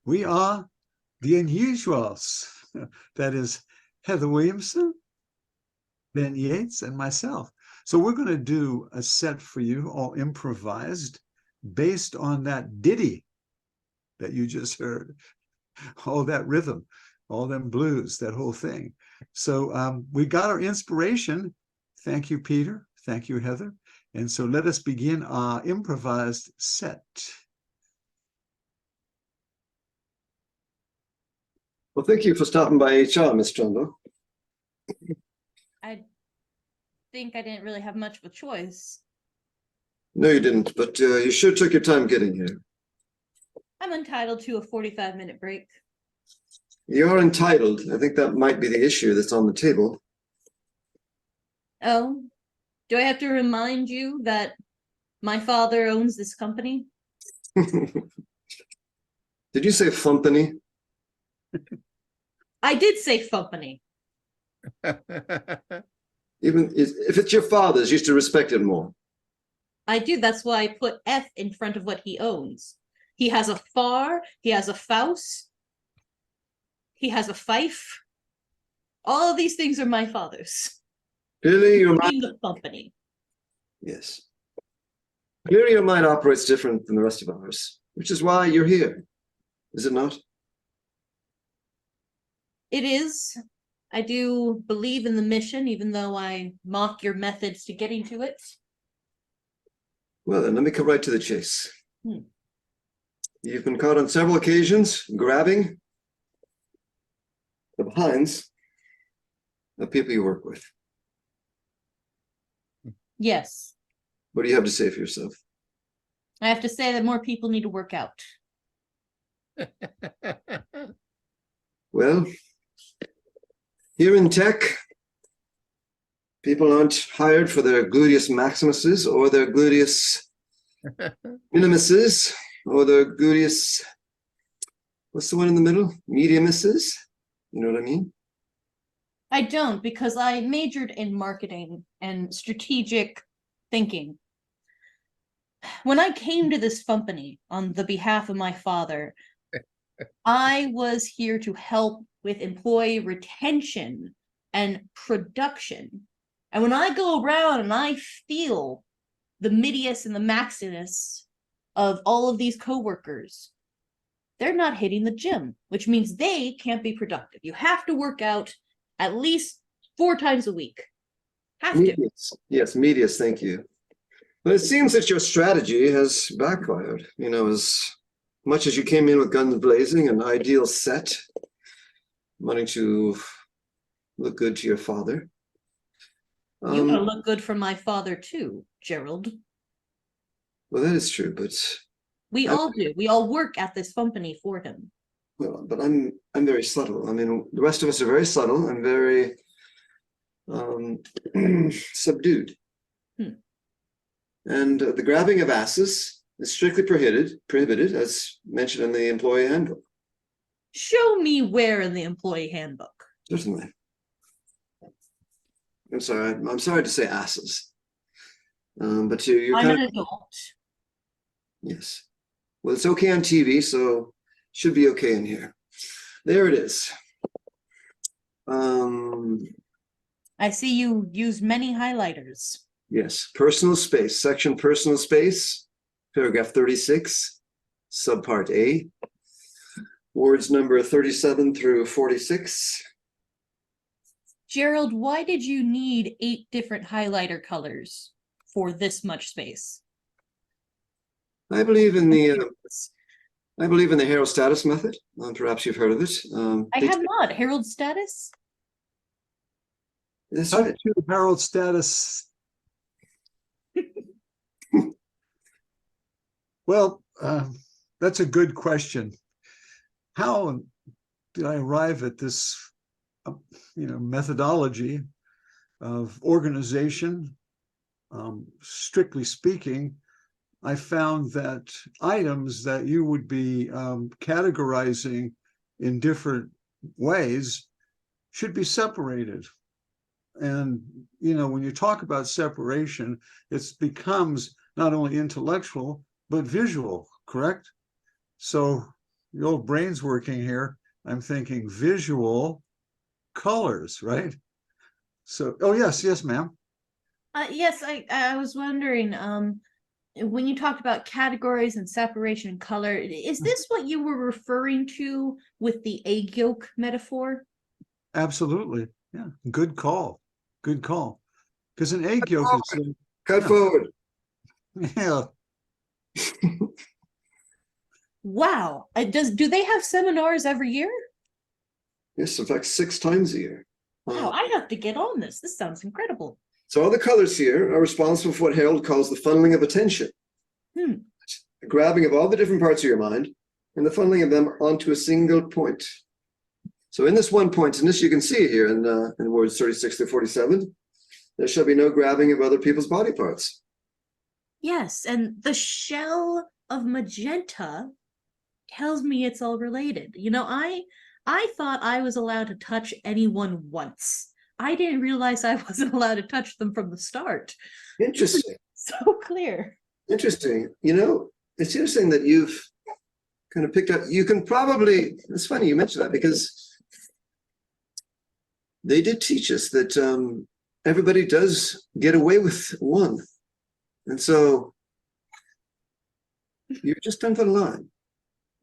We are the Unusuals. That is Heather Williamson, Ben Yates, and myself. So we're going to do a set for you, all improvised, based on that ditty that you just heard, all that rhythm, all them blues, that whole thing. So we got our inspiration. Thank you, Peter. Thank you, Heather. And so let us begin our improvised set. Well, thank you for stopping by HR, Miss Trumbo. I think I didn't really have much of a choice. No, you didn't, but you sure took your time getting here. I'm entitled to a 45-minute break. You're entitled. I think that might be the issue that's on the table. Oh, do I have to remind you that my father owns this company? Did you say fumpany? I did say company. Even if it's your father's, you used to respect it more. I do. That's why I put F in front of what he owns. He has a far, he has a fouse, he has a fife. All of these things are my father's. Clearly, your In mind. the company. Yes. Clearly, your mind operates different than the rest of ours, which is why you're here. Is it not? It is. I do believe in the mission, even though I mock your methods to getting to it. Well, then let me come right to the chase. Hmm. You've been caught on several occasions grabbing the behinds of people you work with. Yes. What do you have to say for yourself? I have to say that more people need to work out. Well, here in tech, people aren't hired for their gluteus maximuses or their gluteus minimuses or their gluteus, what's the one in the middle? Mediumuses? You know what I mean? I don't, because I majored in marketing and strategic thinking. When I came to this company on the behalf of my father, I was here to help with employee retention and production. And when I go around and I feel the midius and the maximus of all of these coworkers, they're not hitting the gym, which means they can't be productive. You have to work out at least 4 times a week. Have to. Medius. Yes, medius, thank you. But it seems that your strategy has backfired. You know, as much as you came in with guns blazing, an ideal set, wanting to look good to your father. You want to look good for my father too, Gerald. Well, that is true, but we all do. We all work at this company for him. Well, but I'm very subtle. I mean, the rest of us are very subtle and very subdued. And the grabbing of asses is strictly prohibited, as mentioned in the employee handbook. Show me where in the employee handbook. Certainly. I'm sorry to say asses. But you're I'm kind an of, adult. yes. Well, it's okay on TV, so should be okay in here. There it is. I see you use many highlighters. Yes, personal space, section personal space, paragraph 36, subpart A, words number 37 through 46. Gerald, why did you need 8 different highlighter colors for this much space? I believe in the Herald status method. Perhaps you've heard of it. I have not. Herald status? That's Up right. to Herald status. Well, that's a good question. How did I arrive at this, methodology of organization? Strictly speaking, I found that items that you would be categorizing in different ways should be separated. And, when you talk about separation, it becomes not only intellectual, but visual, correct? So the old brain's working here. I'm thinking visual colors, right? So, oh yes, yes, ma'am. Yes, I was wondering, when you talked about categories and separation and color, is this what you were referring to with the egg yolk metaphor? Absolutely. Yeah. Good call. Good call. Because an egg yolk is, Cut Yeah. forward. yeah, Wow. Do they have seminars every year? Yes, in fact, 6 times a year. Wow, I have to get on this. This sounds incredible. So all the colors here are responsible for what Harold calls the funneling of attention. Hmm. The grabbing of all the different parts of your mind and the funneling of them onto a single point. So in this one point, and this you can see here in words 36 to 47, there shall be no grabbing of other people's body parts. Yes, and the shell of magenta tells me it's all related. I thought I was allowed to touch anyone once. I didn't realize I wasn't allowed to touch them from the start. Interesting. So clear. Interesting. It's interesting that you've kind of picked up. You can probably, it's funny you mentioned that because they did teach us that everybody does get away with one. And so you're just under the line.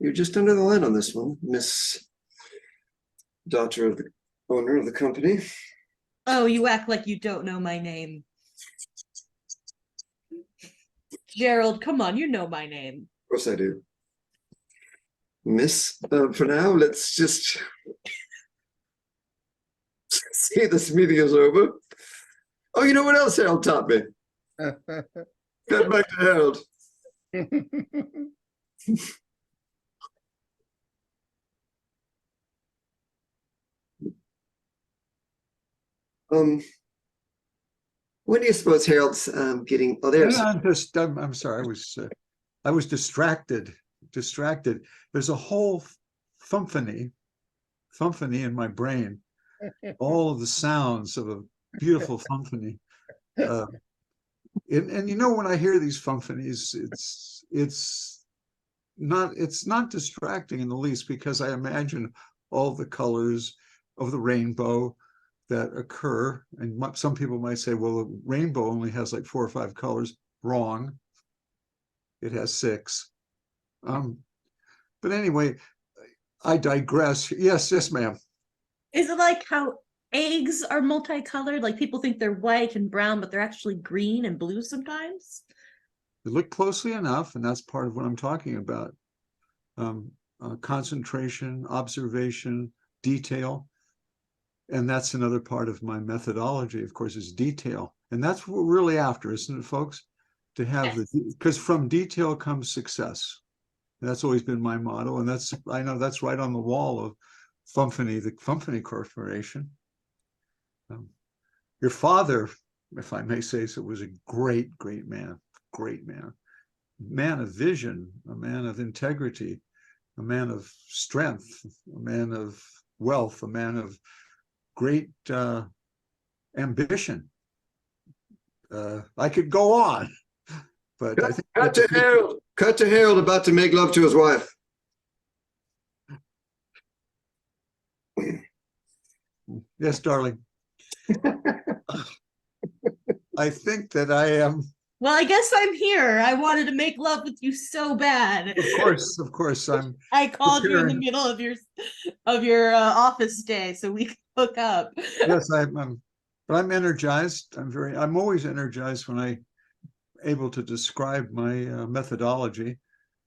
You're just under the line on this one, Miss Daughter of the owner of the company. Oh, you act like you don't know my name. Gerald, come on, you know my name. Of course I do. Miss, for now, let's just see this meeting is over. Oh, you know what else Harold taught me? Cut back to Harold. When do you suppose Harold's getting? Oh, there's. I'm sorry. I was distracted. There's a whole symphony in my brain. All of the sounds of a beautiful symphony. And when I hear these symphonies, it's not distracting in the least, because I imagine all the colors of the rainbow that occur. And some people might say, well, the rainbow only has like 4 or 5 colors. Wrong. It has 6. But anyway, I digress. Yes, yes, ma'am. Is it like how eggs are multicolored? Like people think they're white and brown, but they're actually green and blue sometimes? You look closely enough, and that's part of what I'm talking about. Concentration, observation, detail. And that's another part of my methodology, of course, is detail. And that's what we're really after, isn't it, folks? To have because from detail comes success. That's always been my motto. And I know that's right on the wall of Fumphany, the Fumphany Corporation. Your father, if I may say so, was a great man, man of vision, a man of integrity, a man of strength, a man of wealth, a man of great ambition. I could go on, but I think Cut to Harold about to make love to his wife. Yes, darling. I think that I am. Well, I guess I'm here. I wanted to make love with you so bad. Of course, I called you in the preparing. middle of your office day so we could hook up. Yes, but I'm energized. I'm always energized when I'm able to describe my methodology,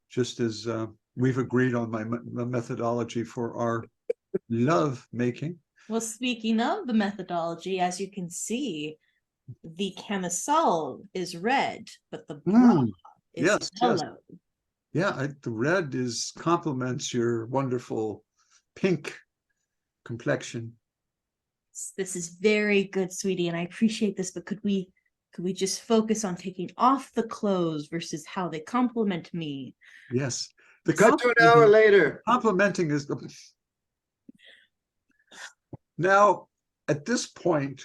just as we've agreed on my methodology for our love making. Well, speaking of the methodology, as you can see, the camisole is red, but the bra is yes, yellow. Yeah, the red complements your wonderful pink complexion. This is very good, sweetie, and I appreciate this, but could we just focus on taking off the clothes versus how they complement me? Yes. Cut to an hour later. Complimenting is now at this point.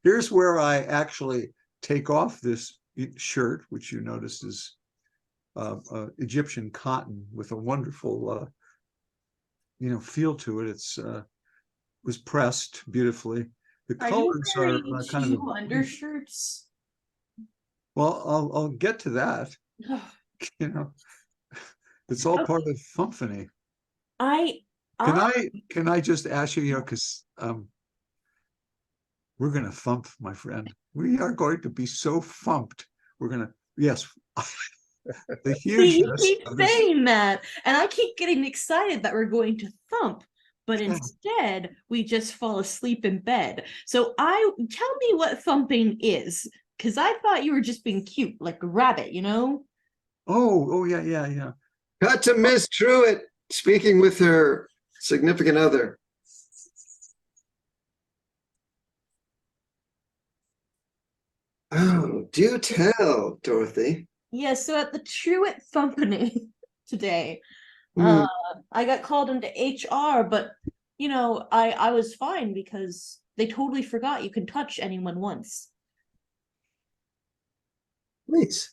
Here's where I actually take off this shirt, which you notice is Egyptian cotton with a wonderful, feel to it. It's was pressed beautifully. The Are you colors are wearing kind of two undershirts? well. I'll get to that. You know, it's all part of Symphony. I Can I just ask you, because we're gonna thump, my friend. We are going to be so thumped. We're gonna, yes, the See, you hugeness keep of this. saying that, and I keep getting excited that we're going to thump, but Yeah. instead we just fall asleep in bed. So tell me what thumping is, because I thought you were just being cute, like a rabbit, you know? Oh, yeah. Cut to Miss Truitt speaking with her significant other. Oh, do tell, Dorothy. Yeah, so at the Truett Company today, Hmm. I got called into HR, but I was fine because they totally forgot you can touch anyone once. Please.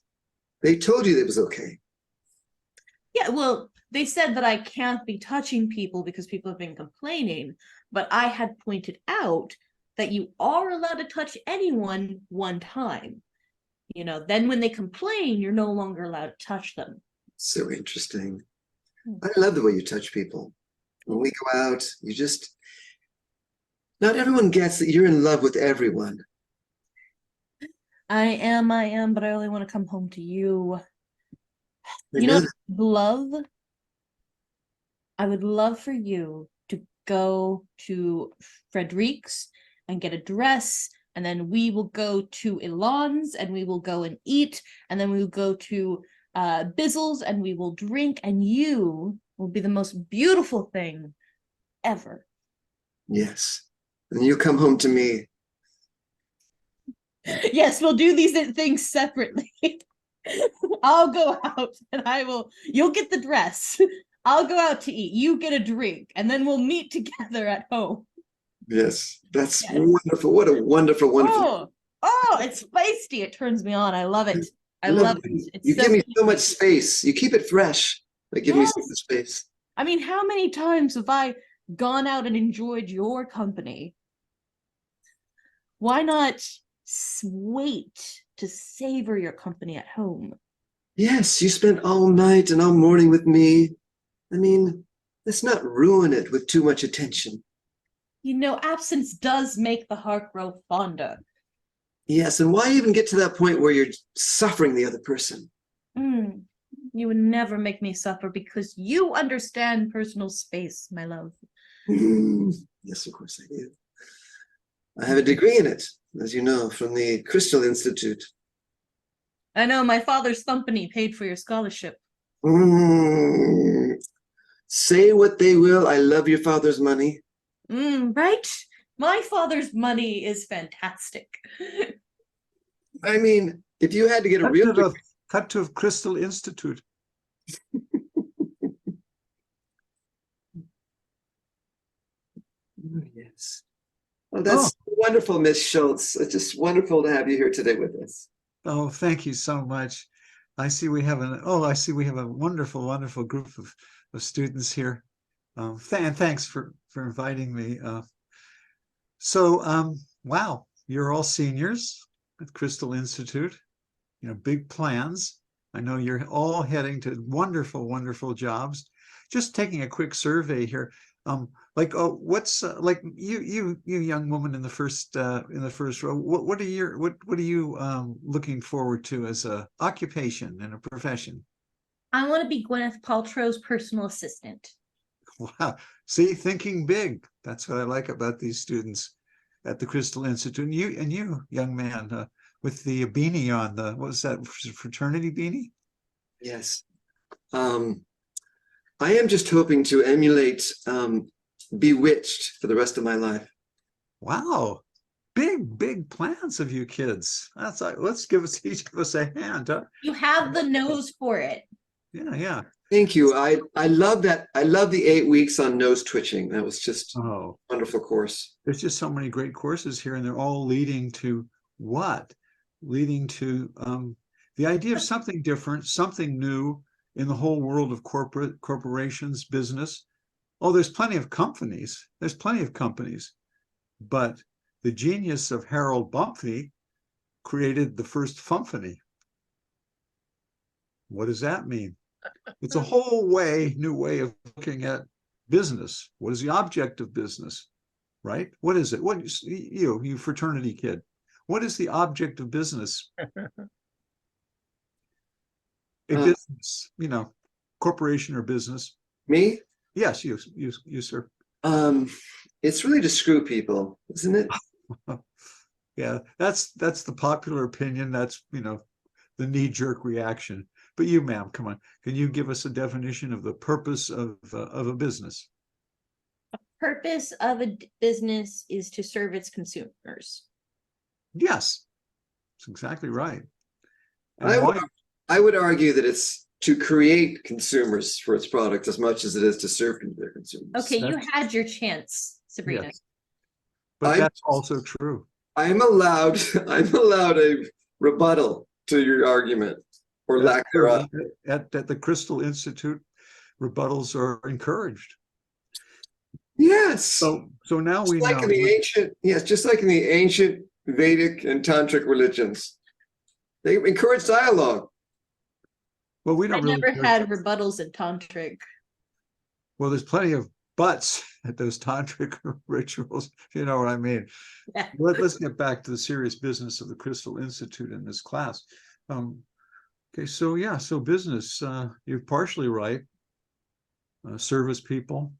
They told you it was okay. Yeah, well, they said that I can't be touching people because people have been complaining, but I had pointed out that you are allowed to touch anyone one time. Then when they complain, you're no longer allowed to touch them. So interesting. I love the way you touch people. When we go out, not everyone gets that you're in love with everyone. I am, but I only want to come home to you. I You know know, that. I would love for you to go to Frederick's and get a dress, and then we will go to Elon's and we will go and eat, and then we will go to Bizzle's and we will drink, and you will be the most beautiful thing ever. Yes. And you come home to me. Yes, we'll do these things separately. I'll go out and you'll get the dress. I'll go out to eat. You get a drink, and then we'll meet together at home. Yes. That's Yes. wonderful. What a wonderful, wonderful. It's feisty. It turns me on. I love it. I love love it. it. It's You so give me so cute. much space. You keep it fresh. Like give me so Yes. much space. I mean, how many times have I gone out and enjoyed your company? Why not wait to savor your company at home? Yes, you spent all night and all morning with me. I mean, let's not ruin it with too much attention. Absence does make the heart grow fonder. Yes, and why even get to that point where you're suffering the other person? You would never make me suffer because you understand personal space, my love. Yes, of course I do. I have a degree in it, as you know, from the Crystal Institute. I know my father's company paid for your scholarship. Say what they will, I love your father's money. Right? My father's money is fantastic. I mean, if you had to get a real degree, Cut to Crystal Institute. yes. Oh, that's Oh. wonderful, Miss Schultz. It's just wonderful to have you here today with us. Oh, thank you so much. I see we have a wonderful, wonderful group of students here. Thanks for inviting me. Wow, you're all seniors at Crystal Institute. Big plans. I know you're all heading to wonderful, wonderful jobs. Just taking a quick survey here. What's like you young woman in the first row? What are you looking forward to as a occupation and a profession? I want to be Gwyneth Paltrow's personal assistant. Wow, see, thinking big. That's what I like about these students at the Crystal Institute. And you, young man, with the beanie on, what was that, fraternity beanie? Yes. I am just hoping to emulate Bewitched for the rest of my life. Wow, big plans of you kids. That's like, let's give us each of us a hand, huh? You have the nose for it. Yeah. Thank you. I love that. I love the 8 weeks on nose twitching. That was just a wonderful course. There's just so many great courses here, and they're all leading to what? Leading to The idea of something different, something new in the whole world of corporations, business. Oh, there's plenty of companies. There's plenty of companies. But the genius of Harold Bumphy created the first Fumpany. What does that mean? It's a whole new way of looking at business. What is the object of business, right? What is it? What you fraternity kid? What is the object of business? A business, corporation or business. Me? Yes, you, sir. It's really to screw people, isn't it? Yeah, that's the popular opinion. That's the knee-jerk reaction. But you, ma'am, come on. Can you give us a definition of the purpose of a business? The purpose of a business is to serve its consumers. Yes, that's exactly right. I would argue that it's to create consumers for its product as much as it is to serve their consumers. Okay, you had your chance, Sabrina. Yes. But that's also true. I'm allowed a rebuttal to your argument, or That's lack thereof. At the Crystal Institute, rebuttals are encouraged. Yes. So now we know. Just like in the ancient Vedic and Tantric religions, they encourage dialogue. Well, we don't. I never had rebuttals in Tantric. Well, there's plenty of butts at those Tantric rituals, if you know what I mean. Yeah. Let's get back to the serious business of the Crystal Institute in this class. Okay, so business, you're partially right. Service people.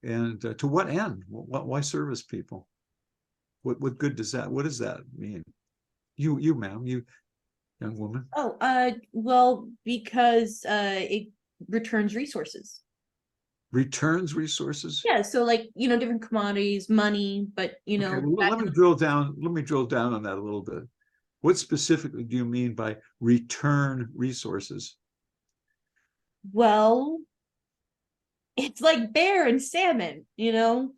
And to what end? Why service people? What good does that? What does that mean? You, ma'am, you young woman. Oh, well, because it returns resources. Returns resources? Yeah, so like different commodities, money, but Okay, well, let me drill down on that a little bit. What specifically do you mean by return resources? Well, it's like bear and salmon, the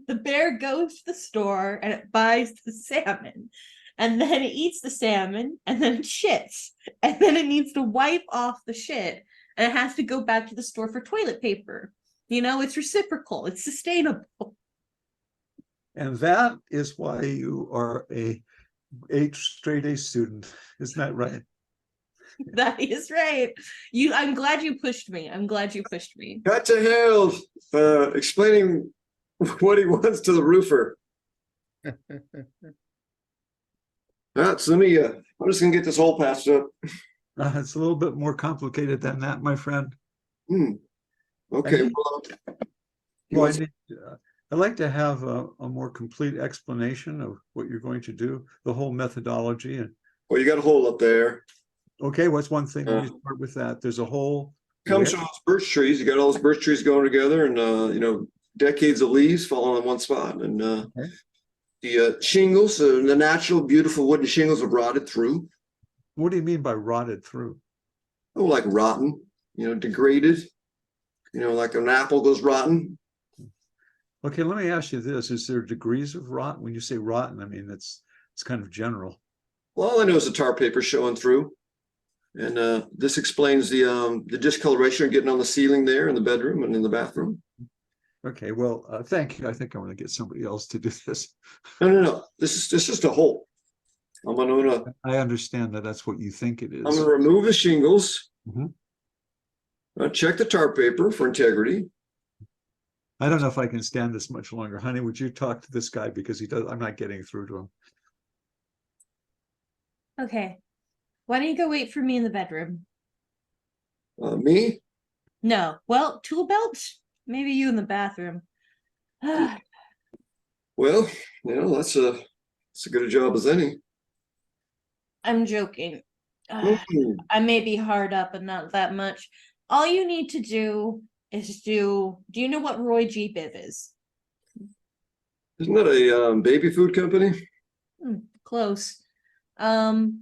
bear goes to the store and it buys the salmon, and then it eats the salmon, and then it shits, and then it needs to wipe off the shit, and it has to go back to the store for toilet paper. It's reciprocal, it's sustainable. And that is why you are a straight A student, isn't that right? That is right. I'm glad you pushed me. Cut to Harold explaining what he wants to the roofer. So let me, I'm just gonna get this hole patched up. It's a little bit more complicated than that, my friend. Okay. I'd like to have a more complete explanation of what you're going to do, the whole methodology. And well, you got a hole up there. Okay, what's one thing? Let me start with that. There's a hole. Comes from those birch trees. You got all those birch trees going together, and decades of leaves falling in one spot, and the shingles, the natural, beautiful wooden shingles have rotted through. What do you mean by rotted through? Oh, like rotten, degraded. Like an apple goes rotten. Okay, let me ask you this. Is there degrees of rot? When you say rotten, I mean, it's kind of general. Well, all I know is the tar paper showing through. And this explains the discoloration getting on the ceiling there in the bedroom and in the bathroom. Okay, well, thank you. I think I'm going to get somebody else to do this. No. This is just a hole. I understand that that's what you think it is. I'm going to remove the shingles. Check the tar paper for integrity. I don't know if I can stand this much longer. Honey, would you talk to this guy, because I'm not getting through to him. Okay. Why don't you go wait for me in the bedroom? Me? No. Well, tool belt? Maybe you in the bathroom. Well, that's a good a job as any. I'm joking. I may be hard up, but not that much. All you need to do is do you know what Roy G. Biv is? Isn't that a baby food company? Close. Roy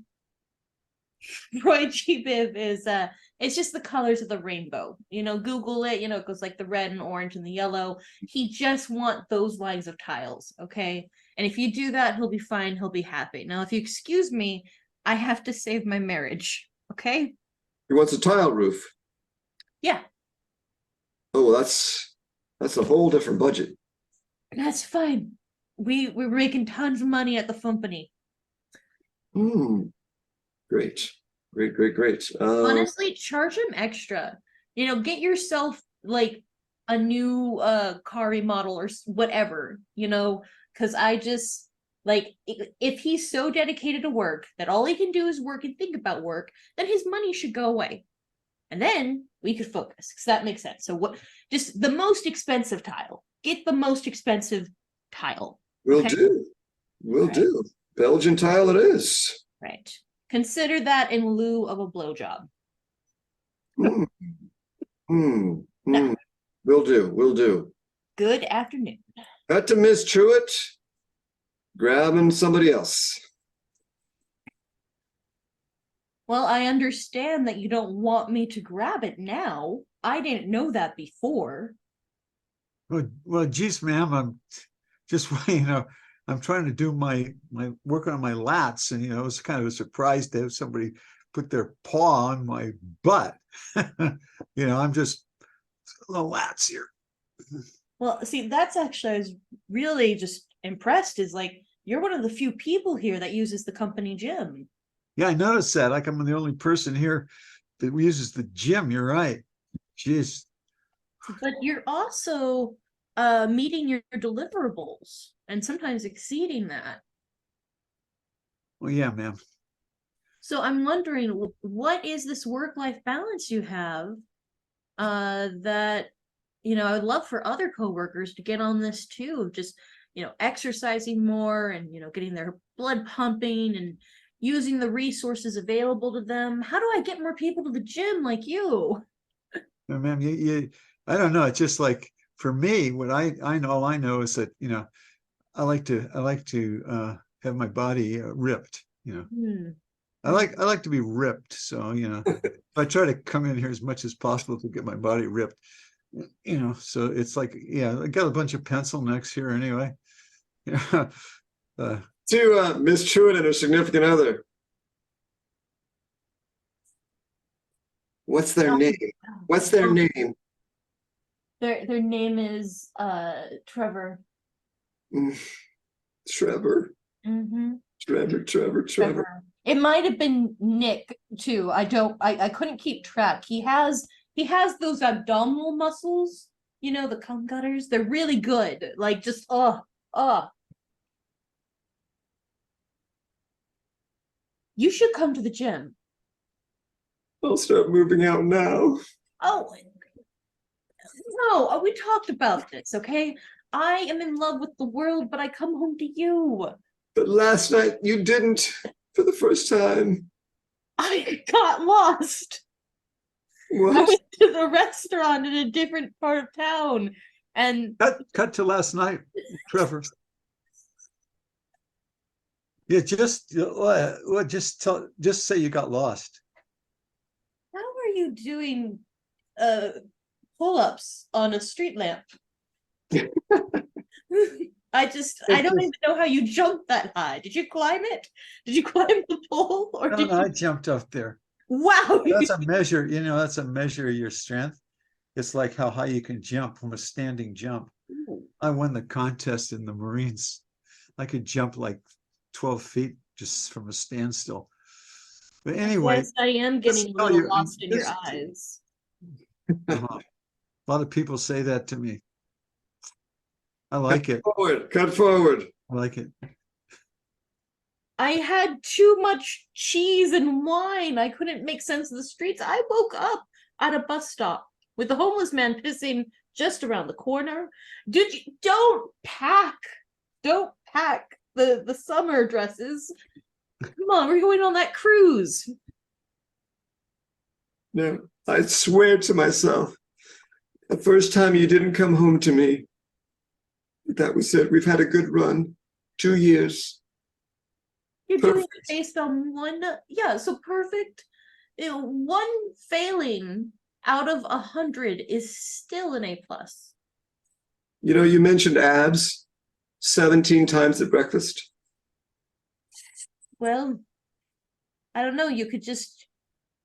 G. Biv is a It's just the colors of the rainbow. You know, Google it, you know, it goes like the red and orange and the yellow. He just want those lines of tiles, okay? And if you do that, he'll be fine, he'll be happy. Now, if you excuse me, I have to save my marriage, okay? He wants a tile roof. Yeah, Oh, well, that's a whole different budget. that's fine. We're making tons of money at the company. Hmm. Great. Great. Honestly, charge him extra. You know, get yourself like a new car remodel or whatever, you know, because I just like if he's so dedicated to work that all he can do is work and think about work, then his money should go away. And then we could focus because that makes sense. So what just the most expensive tile. Get the most expensive tile. Will okay. do. Will Right. do. Belgian tile it is. Right. Consider that in lieu of a blowjob. Hmm. Hmm. No. Hmm. Will do. Will do. Good afternoon. Cut to Miss Truitt. Grabbing somebody else. Well, I understand that you don't want me to grab it now. I didn't know that before. Well, geez, ma'am, I'm just, you know, I'm trying to do my work on my lats, and you know, it was kind of a surprise to have somebody put their paw on my butt. You know, I'm just the lats here. Well, see, that's actually, I was really just impressed is like, you're one of the few people here that uses the company gym. Yeah, I noticed that. Like I'm the only person here that uses the gym. You're right. Jeez. But you're also meeting your deliverables and sometimes exceeding that. Well, yeah, ma'am. So I'm wondering, what is this work-life balance you have that, you know, I would love for other coworkers to get on this too, just, you know, exercising more and, you know, getting their blood pumping and using the resources available to them. How do I get more people to the gym like you? No, ma'am, I don't know. It's just like for me, what I know, all I know is that, you know, I like to have my body ripped, you know. Hmm. I like to be ripped. So, you know, I try to come in here as much as possible to get my body ripped, you know. So it's like, yeah, I got a bunch of pencil necks here anyway. Yeah. To Miss Truitt and her significant other. What's their name? What's their name? Their name is Trevor. Mm, Trevor. Mm-hmm. Trevor. It might have been Nick too. I couldn't keep track. He has those abdominal muscles, you know, the cum gutters. They're really good. Like just You should come to the gym. I'll start moving out now. Oh no, we talked about this, okay? I am in love with the world, but I come home to you. But last night you didn't for the first time. I got lost. I What? went to the restaurant in a different part of town and Cut to last night, Trevor. Yeah, just just say you got lost. how are you doing pull-ups on a street lamp? I don't even know how you jumped that high. Did you climb it? Did you climb the pole or No, did no, I you? jumped up there. Wow. That's a measure, you know, that's a measure of your strength. It's like how high you can jump from a standing jump. I won the contest in the Marines. I could jump like 12 feet just from a standstill. But anyway, Yes, I am getting a tell little you, lost in your this- eyes. a lot of people say that to me. I like it. Cut forward. I like it. I had too much cheese and wine. I couldn't make sense of the streets. I woke up at a bus stop with the homeless man pissing just around the corner. Don't pack the summer dresses. Come on, we're going on that cruise. No, I swear to myself, the first time you didn't come home to me, that was it. We've had a good run. 2 years. You're doing it Perfect. based on one, yeah, so perfect. One failing out of 100 is still an A+. You know, you mentioned abs 17 times at breakfast. Well, I don't know, you could just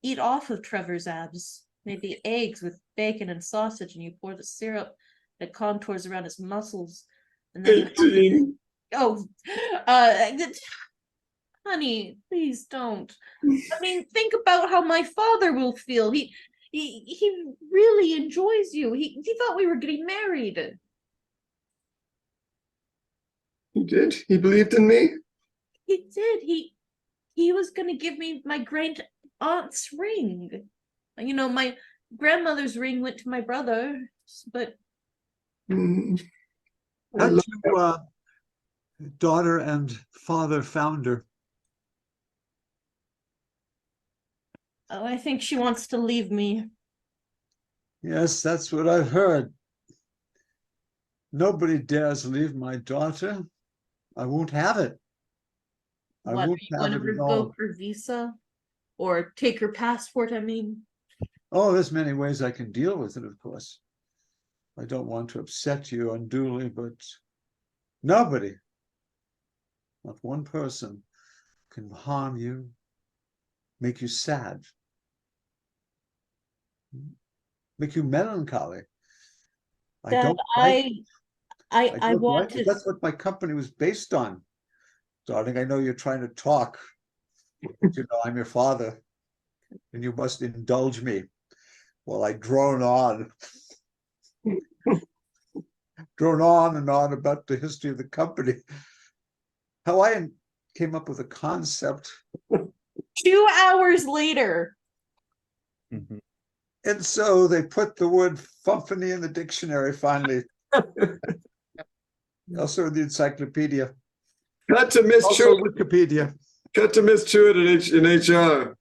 eat off of Trevor's abs. Maybe eggs with bacon and sausage, and you pour the syrup that contours around his muscles. And then 18. oh, honey, please don't. I mean, think about how my father will feel. He really enjoys you. He thought we were getting married. He did? He believed in me? He did. He was gonna give me my great aunt's ring. You know, my grandmother's ring went to my brother, but Mm, I How'd love you, daughter and father founder? oh, I think she wants to leave me. Yes, that's what I've heard. Nobody dares leave my daughter. I won't have it. I What, are won't you have going to it at all. revoke her visa? Or take her passport, I mean? Oh, there's many ways I can deal with it, of course. I don't want to upset you unduly, but nobody, not one person, can harm you, make you sad, make you melancholy. I Dad, don't like I I don't like it. wanted. That's what my company was based on. Darling, I know you're trying to talk, but you know I'm your father, and you must indulge me while I drone on and on about the history of the company. How I came up with a concept. 2 hours later. And so they put the word "fumphony" in the dictionary finally. Also in the encyclopedia. Cut to Miss Also Truitt. Wikipedia. Cut to Miss Truitt in HR.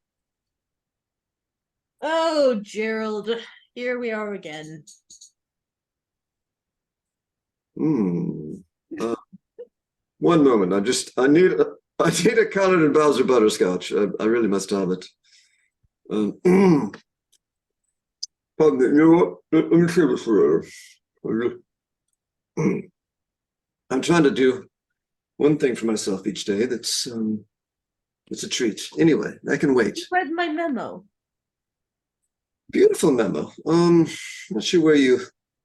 Oh, Gerald, here we are again. One moment. I need a Cullen and Bowser butterscotch. I really must have it. Pardon me, you know what? Let me say this for you. I'm trying to do one thing for myself each day that's it's a treat. Anyway, I can wait. You read my memo. Beautiful memo. Not sure where you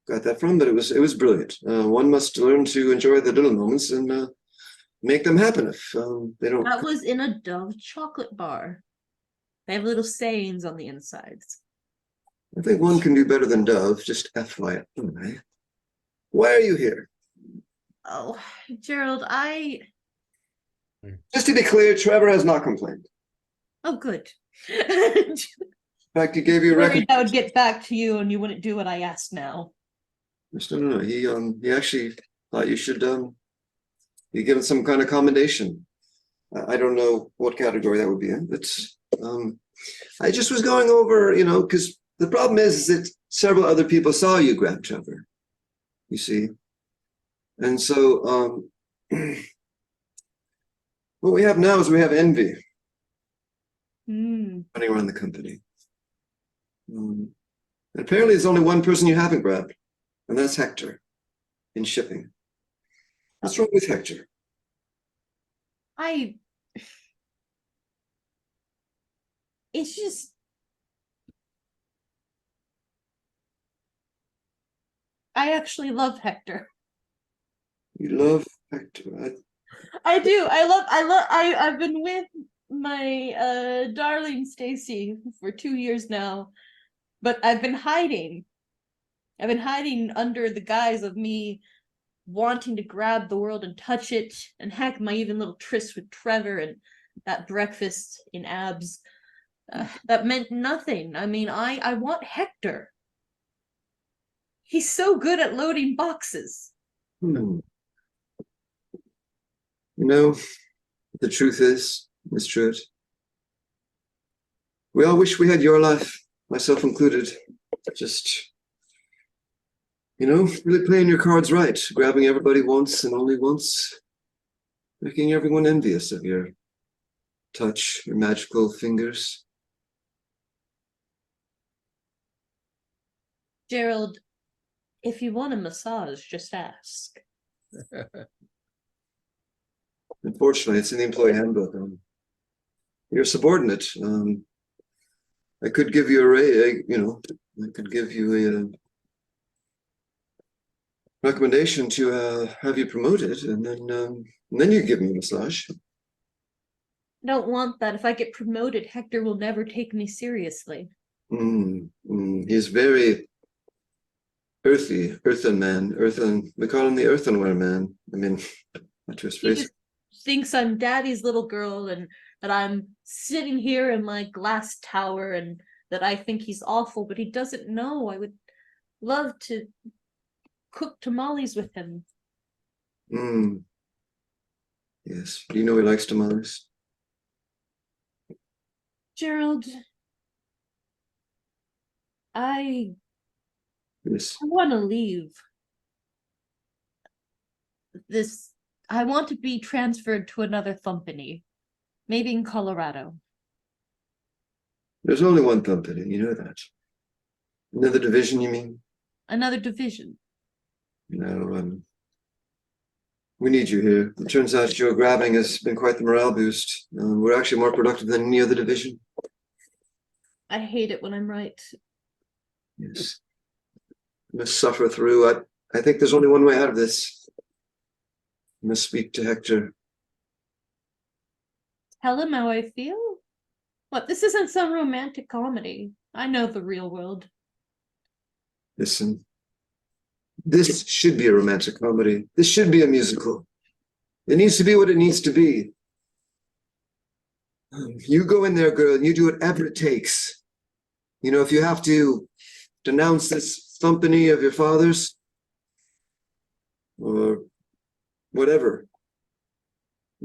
got that from, but it was brilliant. One must learn to enjoy the little moments and make them happen if they don't. That was in a Dove chocolate bar. They have little sayings on the insides. I think one can do better than Dove, just FYI. Why are you here? Oh, Gerald, Just to be clear, Trevor has not complained. oh, good. In fact, he gave you a Worried record. I would get back to you and you wouldn't do what I asked now. No. He actually thought you should be given some kind of commendation. I don't know what category that would be in, but I just was going over, you know, because the problem is that several other people saw you grab Trevor, you see. And so what we have now is we have envy running around the company. And apparently there's only one person you haven't grabbed, and that's Hector in shipping. What's wrong with Hector? It's just, I actually love Hector. You love Hector. I do. I've been with my darling Stacy for 2 years now, but I've been hiding. I've been hiding under the guise of me wanting to grab the world and touch it, and heck, my even little tryst with Trevor and that breakfast in Abs. That meant nothing. I mean, I want Hector. He's so good at loading boxes. You know, the truth is, Miss Truitt, we all wish we had your life, myself included. Just, you know, really playing your cards right, grabbing everybody once and only once, making everyone envious of your touch, your magical fingers. Gerald, if you want a massage, just ask. Unfortunately, it's in the employee handbook. You're subordinate. I could give you a raise, I could give you a recommendation to have you promoted, and then you give me a massage. I don't want that. If I get promoted, Hector will never take me seriously. He's very earthen man. We call him the earthenware man. I mean, not to his He face. just thinks I'm daddy's little girl and that I'm sitting here in my glass tower and that I think he's awful, but he doesn't know. I would love to cook tamales with him. Yes. Do you know he likes tamales? Gerald, I Yes. want to leave. I want to be transferred to another company, maybe in Colorado. There's only one company, you know that. Another division, you mean? Another division. No, we need you here. It turns out your grabbing has been quite the morale boost. We're actually more productive than any other division. I hate it when I'm right. Yes. You must suffer through. I think there's only one way out of this. You must speak to Hector. Tell him how I feel? What, this isn't some romantic comedy. I know the real world. Listen, this should be a romantic comedy. This should be a musical. It needs to be what it needs to be. You go in there, girl, and you do whatever it takes. If you have to denounce this company of your father's, or whatever,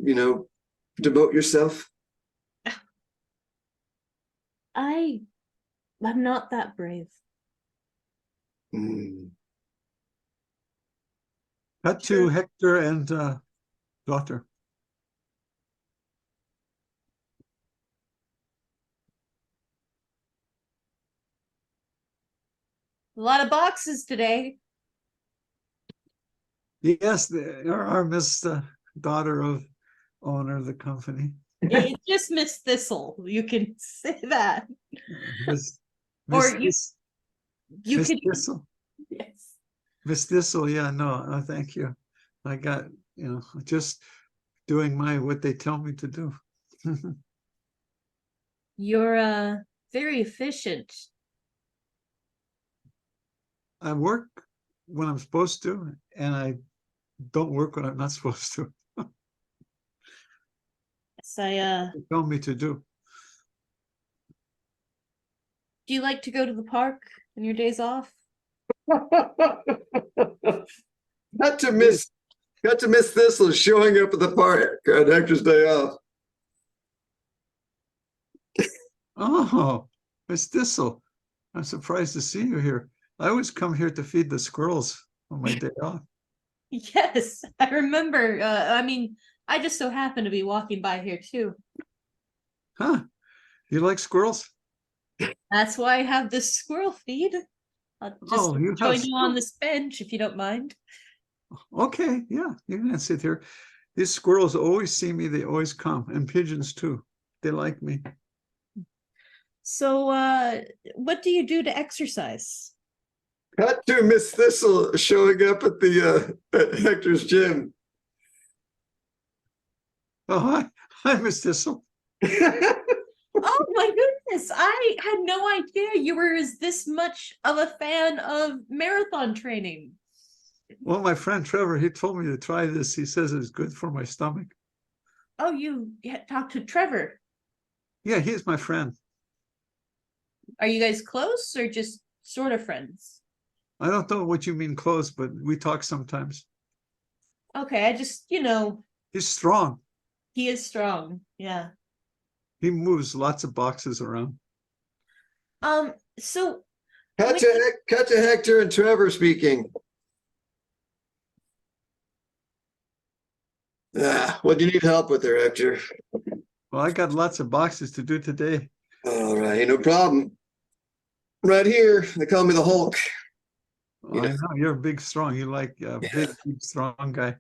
devote yourself. I'm not that brave. Cut to Hector and daughter. A lot of boxes today. Yes, our Miss daughter of owner of the company. It's just Miss Thistle. You can say that. Miss, Or Miss you Miss can. Thistle. Yes. Miss Thistle, yeah, no, thank you. I got, just doing what they tell me to do. You're very efficient. I work when I'm supposed to, and I don't work when I'm not supposed to. Yes, They tell me to do. do you like to go to the park on your days off? Got to miss Thistle showing up at the park on Hector's day off. Oh, Miss Thistle, I'm surprised to see you here. I always come here to feed the squirrels on my day off. Yes, I remember. I just so happen to be walking by here too. Huh? You like squirrels? That's why I have this squirrel feed. I'll just You have join you on squirrel- this bench if you don't mind. Okay, yeah, you can sit here. These squirrels always see me, they always come, and pigeons too. They like me. So, what do you do to exercise? Got to Miss Thistle showing up at the at Hector's gym. Oh, hi, Miss Thistle. Oh my goodness, I had no idea you were this much of a fan of marathon training. Well, my friend Trevor, he told me to try this. He says it's good for my stomach. Oh, you talked to Trevor. Yeah, he's my friend. Are you guys close or just sort of friends? I don't know what you mean close, but we talk sometimes. Okay, I just, He's strong. he is strong. Yeah. He moves lots of boxes around. So Cut to Hector and Trevor speaking. What do you need help with there, Hector? Well, I got lots of boxes to do today. All right, no problem. Right here, they call me the Hulk. I know you're big, strong. You like a Yeah. big, big, strong guy.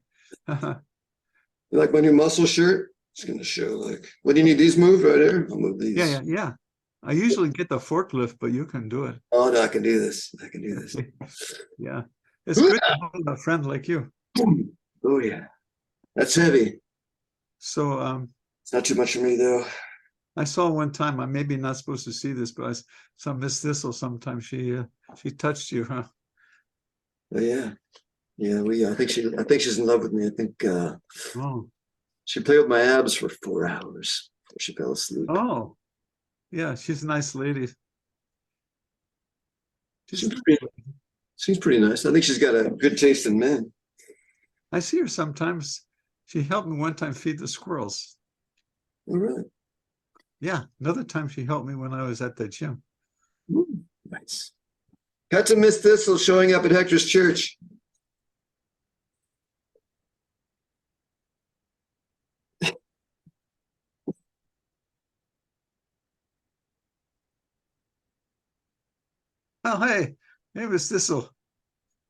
You like my new muscle shirt? It's gonna show like, what do you need these moved right here? I'll move these. Yeah. I usually get the forklift, but you can do it. Oh no, I can do this. I can do this. Yeah. It's good to have a friend like you. Oh yeah. That's heavy. So It's not too much for me though. I saw one time, I'm maybe not supposed to see this, but I saw Miss Thistle sometime. She touched you, huh? But yeah. Yeah, I think she's in love with me. I think Oh, she played with my abs for 4 hours before she fell asleep. oh, yeah, she's a nice lady. Seems pretty nice. I think she's got a good taste in men. I see her sometimes. She helped me one time feed the squirrels. All right. Yeah, another time she helped me when I was at the gym. Ooh, nice. Cut to Miss Thistle showing up at Hector's church. Oh, hey, Miss Thistle.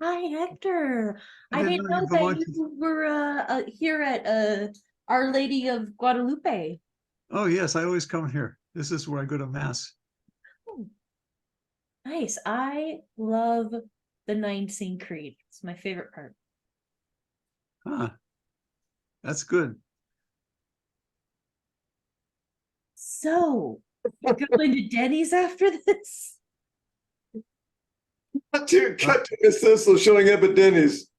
Hi, Hector. I I didn't didn't know you know that belonged you were here at Our Lady of Guadalupe. Oh, yes, I always come here. This is where I go to mass. Oh, nice. I love the Nicene Creed. It's my favorite part. Huh. That's good. So, you're going to Denny's after this? Cut to Miss Thistle showing up at Denny's.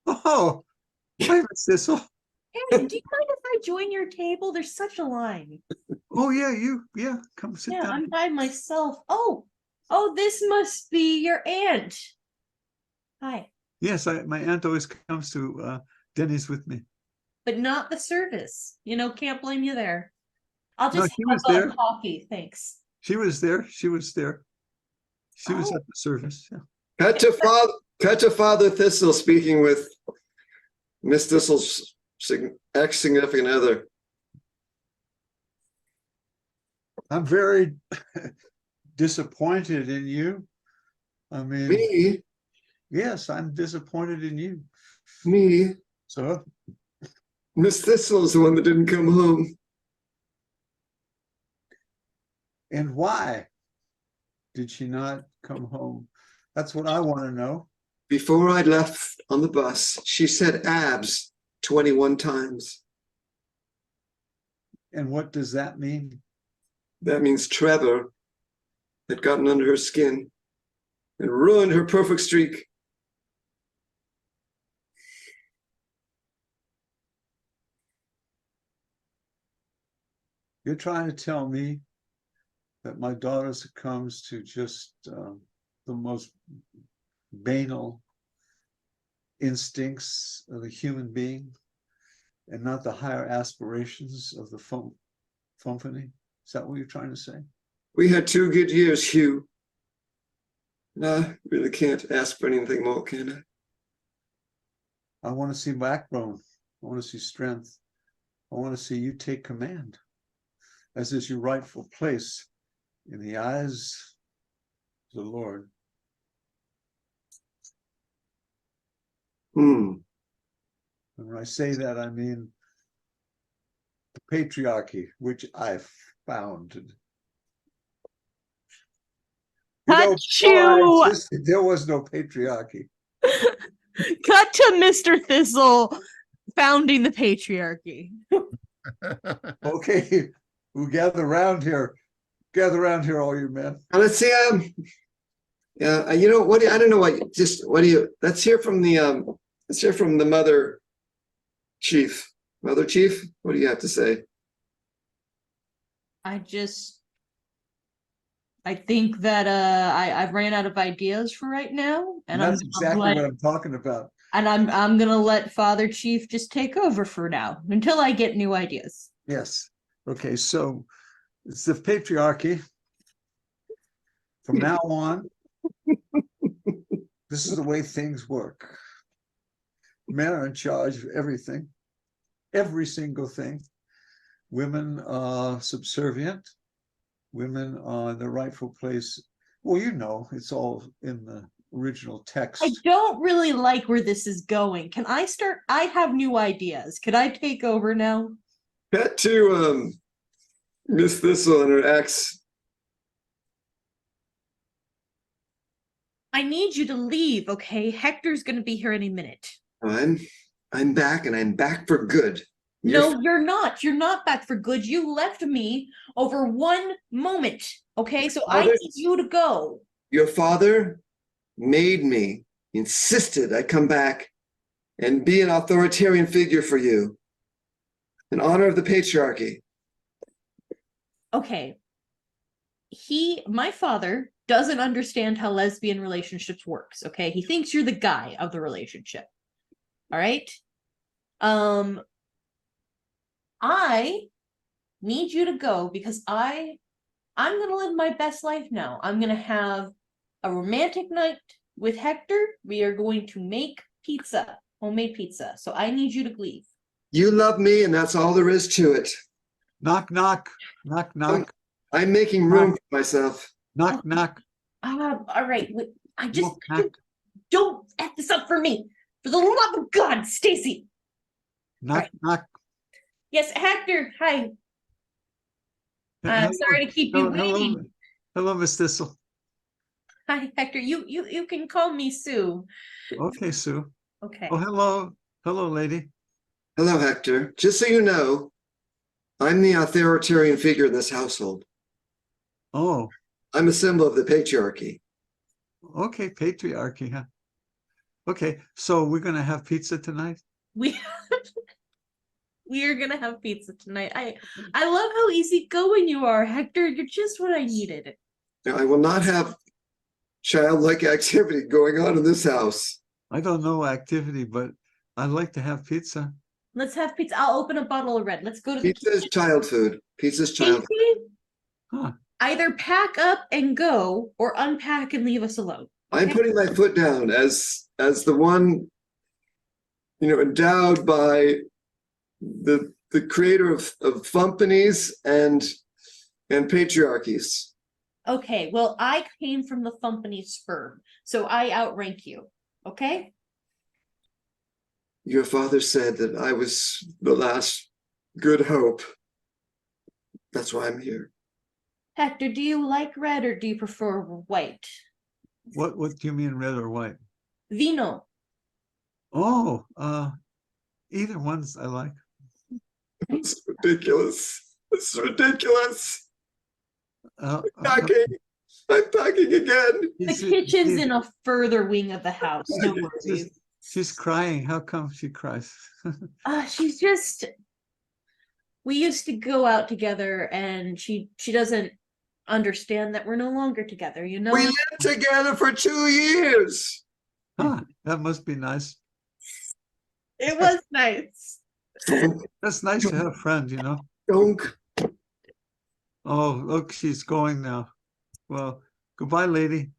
Oh, hi, Miss Thistle. Hey, do you mind if I join your table? There's such a line. Oh, yeah, come sit Yeah, down. I'm by myself. Oh, this must be your aunt. Hi, Yes, my aunt always comes to Denny's with me. but not the service. Can't blame you there. I'll No, just she have was a there. coffee, thanks. She was there. She was there. She was Oh. at the service. Yeah. Cut to Father Thistle speaking with Miss Thistle's ex-significant other. I'm very disappointed in you. I mean, Me? yes, I'm disappointed in you. Me? So, Miss Thistle's the one that didn't come home. and why did she not come home? That's what I want to know. Before I left on the bus, she said abs 21 times. And what does that mean? That means Trevor had gotten under her skin and ruined her perfect streak. You're trying to tell me that my daughter succumbs to just the most banal instincts of a human being and not the higher aspirations of the Fomphony? Is that what you're trying to say? We had 2 good years, Hugh. And I really can't ask for anything more, can I? I want to see backbone. I want to see strength. I want to see you take command, as is your rightful place in the eyes of the Lord. And when I say that, I mean the patriarchy, which I founded. Cut There was no patriarchy. Cut to Mr. Thistle founding the patriarchy. Okay, we'll gather around here. Gather around here, all you men. Let's see. Yeah, I don't know what do you? Let's hear from the mother chief. Mother chief, what do you have to say? I think that I've ran out of ideas for right now, And that's exactly what I'm talking about. And I'm gonna let Father Chief just take over for now until I get new ideas. Yes. Okay, so it's the patriarchy. From now on, this is the way things work. Men are in charge of everything, every single thing. Women are subservient women are the rightful place. Well, you know, it's all in the original text. I don't really like where this is going. Can I start? I have new ideas. Could I take over now? Cut to Miss Thistle and her ex. I need you to leave, okay? Hector's gonna be here any minute. I'm back, and I'm back for good. No, you're not. You're not back for good. You left me over one moment, okay? So I Father- need you to go. Your father made me, insisted I come back and be an authoritarian figure for you, in honor of the patriarchy. Okay. My father doesn't understand how lesbian relationships works, okay? He thinks you're the guy of the relationship. All right? I need you to go because I'm gonna live my best life now. I'm gonna have a romantic night with Hector. We are going to make pizza, homemade pizza. So I need you to leave. You love me, and that's all there is to it. Knock, knock, knock, knock, I'm making room for myself. knock, knock. All right. I just Knock, knock, don't F this up for me. For the love of God, Stacy. knock, knock. Yes, Hector. Hi. Hello, Sorry to keep you hello, waiting. hello, Miss Thistle. Hi, Hector. You can call me Sue. Okay, Sue. Okay. Oh, hello, lady. Hello, Hector. Just so you know, I'm the authoritarian figure in this household. Oh, I'm a symbol of the patriarchy. okay, patriarchy, huh? Okay, so we're gonna have pizza tonight? We we are gonna have pizza tonight. I love how easygoing you are, Hector. You're just what I needed. Now, I will not have childlike activity going on in this house. I don't know activity, but I'd like to have pizza. Let's have pizza. I'll open a bottle of red. Let's go to the Pizza is child food. Pizza's child food. Casey, Huh, either pack up and go or unpack and leave us alone. I'm Okay? putting my foot down as the one, endowed by the creator of companies and patriarchies. Okay, well, I came from the company sperm, so I outrank you. Okay? Your father said that I was the last good hope. That's why I'm here. Hector, do you like red or do you prefer white? what do you mean, red or white? Vino. Oh, either one's I like. It's ridiculous. It's ridiculous. Uh, Packing. I'm packing again. The kitchen's in a further wing of the house. No worries. She's crying. How come she cries? She's just. We used to go out together, and she doesn't understand that we're no longer together. You know. We lived together for 2 years. Huh, that must be nice. It was nice. That's nice to have a friend, you know. Donk. Oh, look, she's going now. Well, goodbye, lady.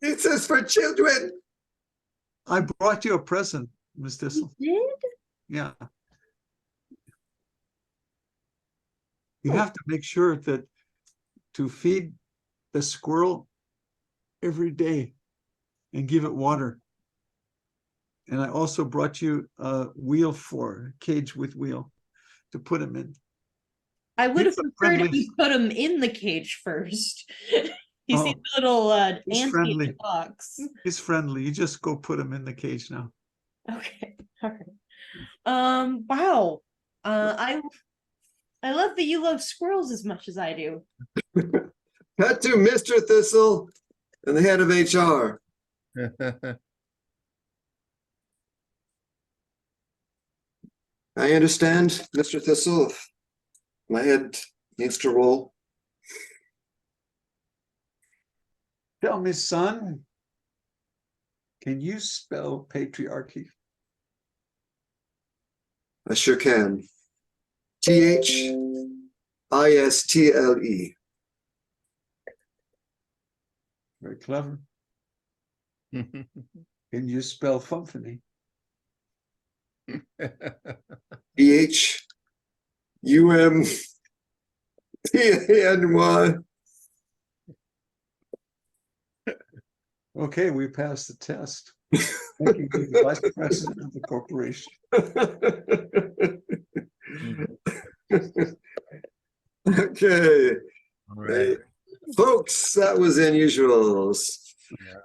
It says for children. I brought you a present, Miss Thistle. You did? Yeah. You have to make sure that to feed the squirrel every day and give it water. And I also brought you a cage with wheel to put him in. I would have He's a preferred if friendly- you put him in the cage first. You see Oh, the little he's ant in friendly. the box. He's friendly. You just go put him in the cage now. Okay. All right. Wow. I love that you love squirrels as much as I do. Cut to Mr. Thistle and the head of HR. I understand, Mr. Thistle, if my head needs to roll. Tell me, son, can you spell patriarchy? I sure can. THISTLE. Very clever. Can you spell symphony? BHUM T-A-N-Y. Okay, we passed the test. Thank you, the Vice President of the corporation. Okay, All right. folks, that was Unusuals. Yeah.